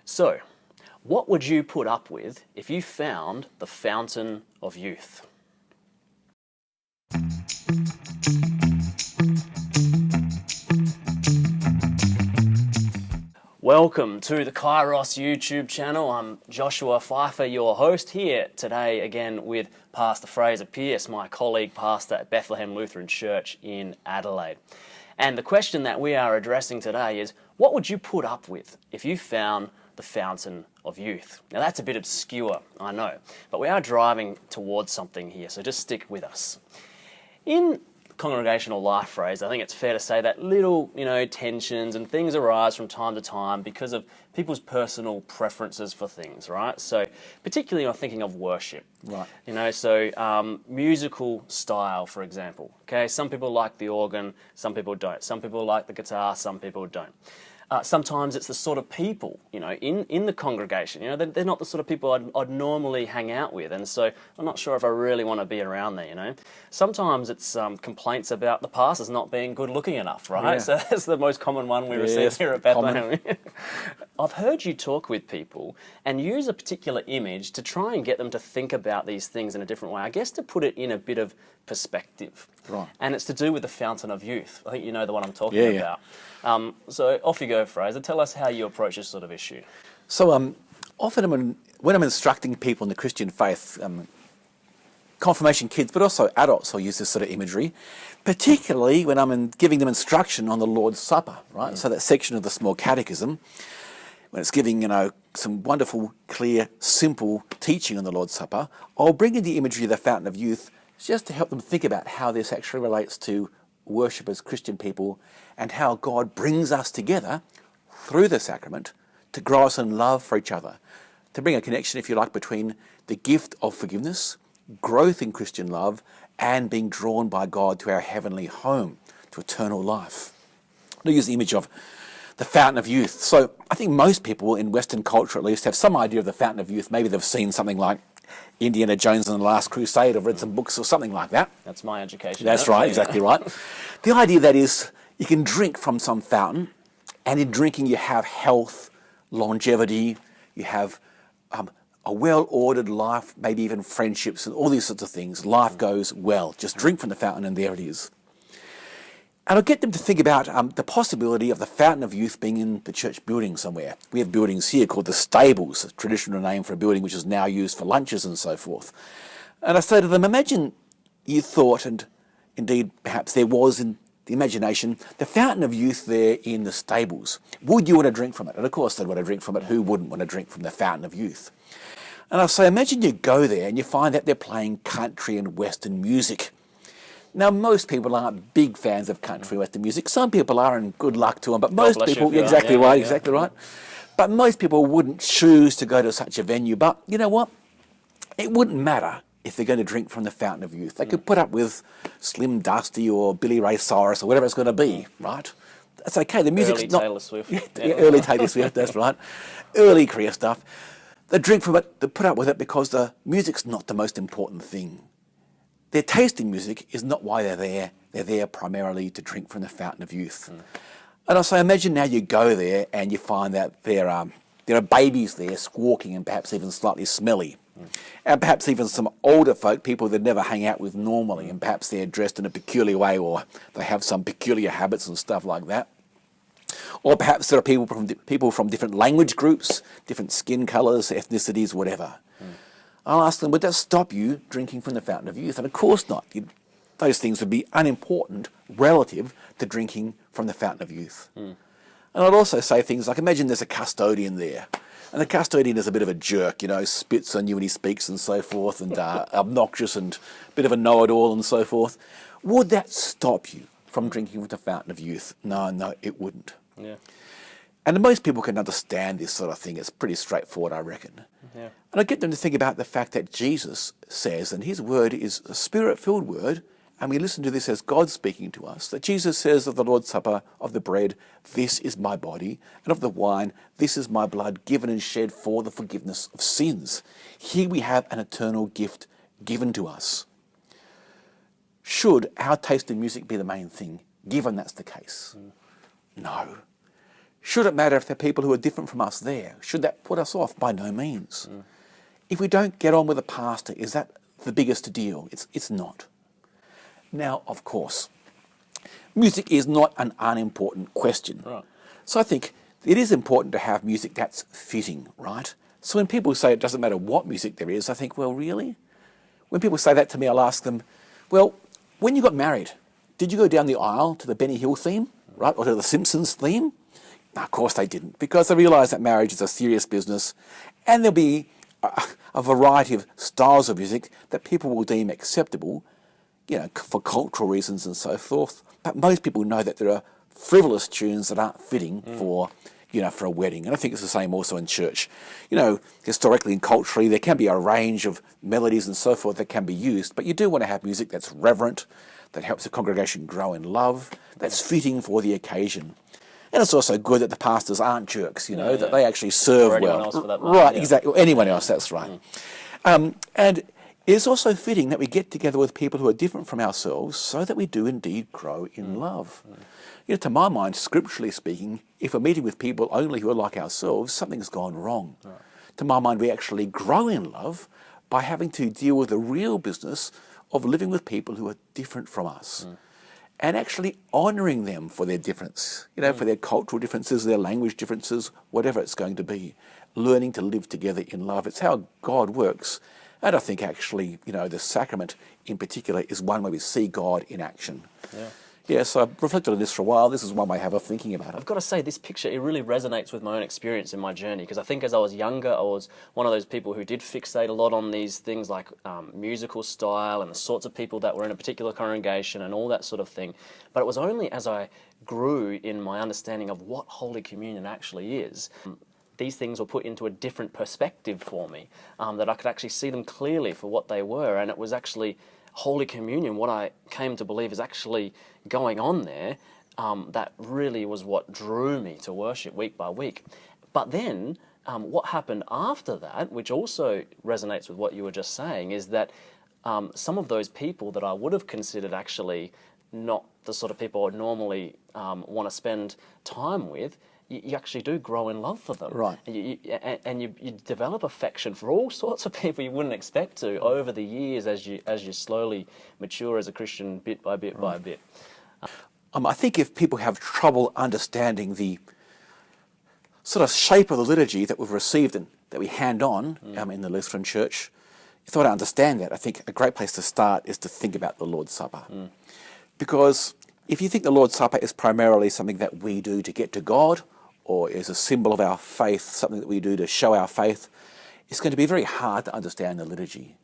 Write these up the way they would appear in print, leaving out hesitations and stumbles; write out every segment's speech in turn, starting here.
So, what would you put up with if you found the fountain of youth? Welcome to the Kairos YouTube channel. I'm Joshua Pfeiffer, your host, here today again with Pastor Fraser Pearce, my colleague pastor at Bethlehem Lutheran Church in Adelaide. And the question that we are addressing today is, what would you put up with if you found the fountain of youth? Now that's a bit obscure, I know, but we are driving towards something here, so just stick with us. In congregational life, Fraser, I think it's fair to say that little, tensions and things arise from time to time because of people's personal preferences for things, right? So particularly I'm thinking of worship. Right. So musical style, for example. Okay, some people like the organ, some people don't. Some people like the guitar, some people don't. Sometimes it's the sort of people, in the congregation. They're not the sort of people I'd normally hang out with, and so I'm not sure if I really want to be around there. Sometimes it's complaints about the pastors not being good looking enough, right? Yeah. So that's the most common one we receive here at Bethlehem. I've heard you talk with people and use a particular image to try and get them to think about these things in a different way. I guess to put it in a bit of perspective. Right. And it's to do with the fountain of youth. I think you know the one I'm talking about. So off you go, Fraser. Tell us how you approach this sort of issue. So often when I'm instructing people in the Christian faith, confirmation kids, but also adults will use this sort of imagery, particularly when I'm giving them instruction on the Lord's Supper, right? So that section of the small catechism, when it's giving, some wonderful, clear, simple teaching on the Lord's Supper, I'll bring in the imagery of the fountain of youth just to help them think about how this actually relates to worship as Christian people and how God brings us together through the sacrament to grow us in love for each other, to bring a connection, if you like, between the gift of forgiveness, growth in Christian love, and being drawn by God to our heavenly home, to eternal life. I'll use the image of the fountain of youth. So I think most people in Western culture at least have some idea of the fountain of youth. Maybe they've seen something like Indiana Jones and the Last Crusade, or read some books or something like that. That's my education. That's right, exactly right. The idea that is, you can drink from some fountain, and in drinking you have health, longevity, you have a well-ordered life, maybe even friendships and all these sorts of things. Life goes well. Just drink from the fountain and there it is. And I'll get them to think about the possibility of the fountain of youth being in the church building somewhere. We have buildings here called the stables, a traditional name for a building which is now used for lunches and so forth. And I say to them, imagine you thought, and indeed perhaps there was in the imagination, the fountain of youth there in the stables. Would you want to drink from it? And of course they'd want to drink from it. Who wouldn't want to drink from the fountain of youth? And I say, imagine you go there and you find that they're playing country and Western music. Now, most people aren't big fans of country and Western music. Some people are, and good luck to them. But most people, exactly right. But most people wouldn't choose to go to such a venue. But you know what? It wouldn't matter if they're going to drink from the fountain of youth. They could put up with Slim Dusty or Billy Ray Cyrus or whatever it's going to be, right? That's okay. The music's early not Taylor Swift. Early Taylor Swift. That's right. Early career stuff. They drink from it. They put up with it because the music's not the most important thing. Their tasting music is not why they're there. They're there primarily to drink from the fountain of youth. And I say, imagine now you go there and you find that there are babies there squawking and perhaps even slightly smelly. And perhaps even some older folk, people that never hang out with normally, and perhaps they're dressed in a peculiar way or they have some peculiar habits and stuff like that. Or perhaps there are people from different language groups, different skin colours, ethnicities, whatever. I'll ask them, would that stop you drinking from the fountain of youth? And of course not. Those things would be unimportant relative to drinking from the fountain of youth. And I'd also say things like, imagine there's a custodian there. And the custodian is a bit of a jerk, spits on you when he speaks and so forth, and obnoxious and a bit of a know-it-all and so forth. Would that stop you from drinking from the fountain of youth? No, it wouldn't. Yeah. And most people can understand this sort of thing. It's pretty straightforward, I reckon. Yeah. And I get them to think about the fact that Jesus says, and his word is a spirit-filled word, and we listen to this as God speaking to us, that Jesus says of the Lord's Supper, of the bread, this is my body, and of the wine, this is my blood given and shed for the forgiveness of sins. Here we have an eternal gift given to us. Should our taste in music be the main thing, given that's the case? No. Should it matter if there are people who are different from us there? Should that put us off? By no means. If we don't get on with a pastor, is that the biggest deal? It's not. Now, of course, music is not an unimportant question. Right. So I think it is important to have music that's fitting, right? So when people say it doesn't matter what music there is, I think, well, really? When people say that to me, I'll ask them, well, when you got married, did you go down the aisle to the Benny Hill theme, right, or to the Simpsons theme? No, of course they didn't, because they realise that marriage is a serious business, and there'll be a variety of styles of music that people will deem acceptable, for cultural reasons and so forth. But most people know that there are frivolous tunes that aren't fitting for a wedding. And I think it's the same also in church. Historically and culturally, there can be a range of melodies and so forth that can be used, but you do want to have music that's reverent, that helps the congregation grow in love, that's fitting for the occasion. And it's also good that the pastors aren't jerks, that they actually serve or anyone well. Else for that matter, right, yeah. exactly. Or anyone else, that's right. And it's also fitting that we get together with people who are different from ourselves so that we do indeed grow in love. To my mind, scripturally speaking, if we're meeting with people only who are like ourselves, something's gone wrong. Right. To my mind, we actually grow in love by having to deal with the real business of living with people who are different from us. And actually honouring them for their difference, for their cultural differences, their language differences, whatever it's going to be. Learning to live together in love. It's how God works. And I think actually, the sacrament in particular is one where we see God in action. Yeah, so I've reflected on this for a while. This is one way I have of thinking about it. I've got to say, this picture, it really resonates with my own experience in my journey, because I think as I was younger, I was one of those people who did fixate a lot on these things like musical style and the sorts of people that were in a particular congregation and all that sort of thing. But it was only as I grew in my understanding of what Holy Communion actually is, these things were put into a different perspective for me, that I could actually see them clearly for what they were. And it was actually Holy Communion, what I came to believe is actually going on there, that really was what drew me to worship week by week. But then what happened after that, which also resonates with what you were just saying, is that some of those people that I would have considered actually not the sort of people I would normally want to spend time with, you actually do grow in love for them. Right. And you develop affection for all sorts of people you wouldn't expect to over the years as you slowly mature as a Christian bit by bit by bit. I think if people have trouble understanding the sort of shape of the liturgy that we've received and that we hand on in the Lutheran Church, if they want to understand that, I think a great place to start is to think about the Lord's Supper. Because if you think the Lord's Supper is primarily something that we do to get to God, or is a symbol of our faith, something that we do to show our faith, it's going to be very hard to understand the liturgy.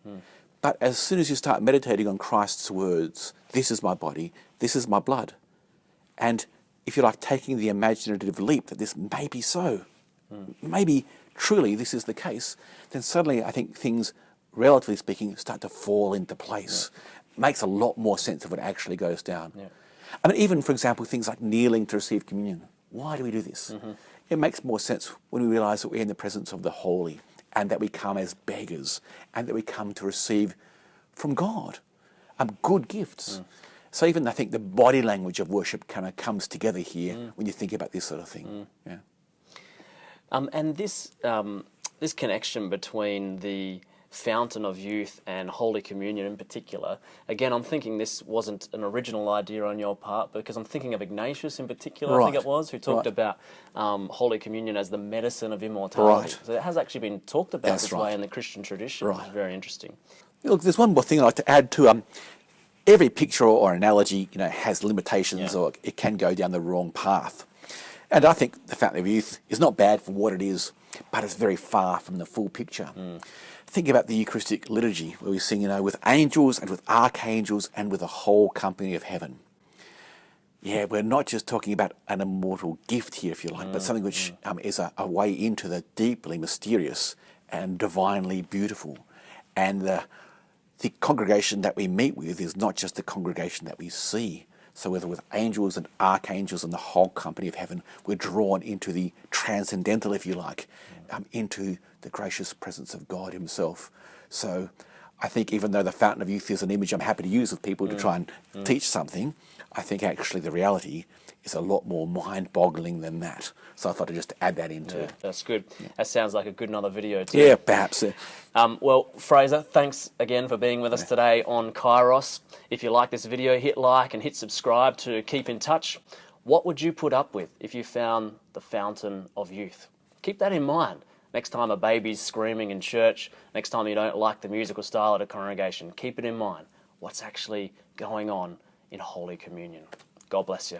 But as soon as you start meditating on Christ's words, this is my body, this is my blood, and if you like taking the imaginative leap that this may be so, maybe truly this is the case, then suddenly I think things, relatively speaking, start to fall into place. Makes a lot more sense of what actually goes down. I mean, even, for example, things like kneeling to receive communion. Why do we do this? It makes more sense when we realise that we're in the presence of the holy and that we come as beggars and that we come to receive from God good gifts. So even I think the body language of worship kind of comes together here when you think about this sort of thing. And this connection between the fountain of youth and Holy Communion in particular, again, I'm thinking this wasn't an original idea on your part, because I'm thinking of Ignatius in particular, I think it was, who talked about Holy Communion as the medicine of immortality. So it has actually been talked about this way in the Christian tradition, which is very interesting. Look, there's one more thing I'd like to add to every picture or analogy, has limitations or it can go down the wrong path. And I think the fountain of youth is not bad for what it is, but it's very far from the full picture. Think about the Eucharistic liturgy, where we sing, with angels and with archangels and with the whole company of heaven. Yeah, we're not just talking about an immortal gift here, if you like, but something which is a way into the deeply mysterious and divinely beautiful. And the congregation that we meet with is not just the congregation that we see. So whether with angels and archangels and the whole company of heaven, we're drawn into the transcendental, if you like, into the gracious presence of God himself. So I think even though the fountain of youth is an image I'm happy to use with people to try and teach something, I think actually the reality is a lot more mind-boggling than that. So I thought I'd just add that into Yeah, that's good. That sounds like a good another video too. Yeah, perhaps. Well, Fraser, thanks again for being with us today on Kairos. If you like this video, hit like and hit subscribe to keep in touch. What would you put up with if you found the fountain of youth? Keep that in mind. Next time a baby's screaming in church, next time you don't like the musical style at a congregation, keep it in mind. What's actually going on in Holy Communion? God bless you.